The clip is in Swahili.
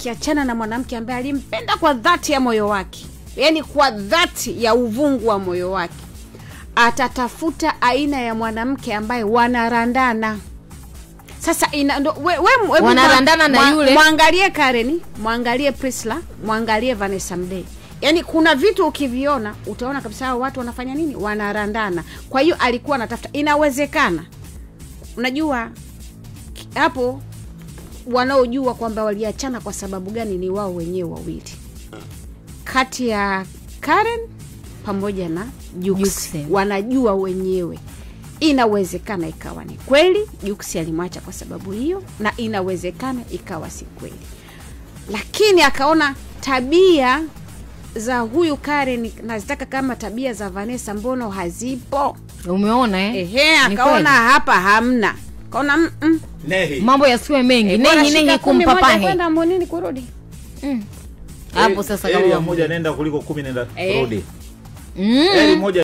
akiachana na mwanamke ambaye alimpenda kwa dhati ya moyo wake, yani kwa dhati ya uvungu wa moyo wake, atatafuta aina ya mwanamke ambaye wanarandana. Sasa wanarandana na yule. Muangalie Karen, muangalie Priscilla, muangalie Vanessa Mdee. Yani kuna vitu ukiviona utaona kabisa watu wanafanya nini, wanarandana. Kwa hiyo alikuwa anatafuta, inawezekana. Unajua hapo wanaojua kwamba waliachana kwa sababu gani ni wao wenyewe wawili, kati ya Karen pamoja na Jux. Wanajua wenyewe. Inawezekana ikawa ni kweli Jux alimwacha kwa sababu hiyo, na inawezekana ikawa si kweli, lakini akaona tabia za huyu Karen nazitaka kama tabia za Vanessa, mbono hazipo. Umeona akaona hapa hamna. Kaona mambo yasiwe mengi. Nehi kumpapahe. Kwenda monini kurudi. Hapo sasa kama moja nenda kuliko 10 nenda kurudi. Moja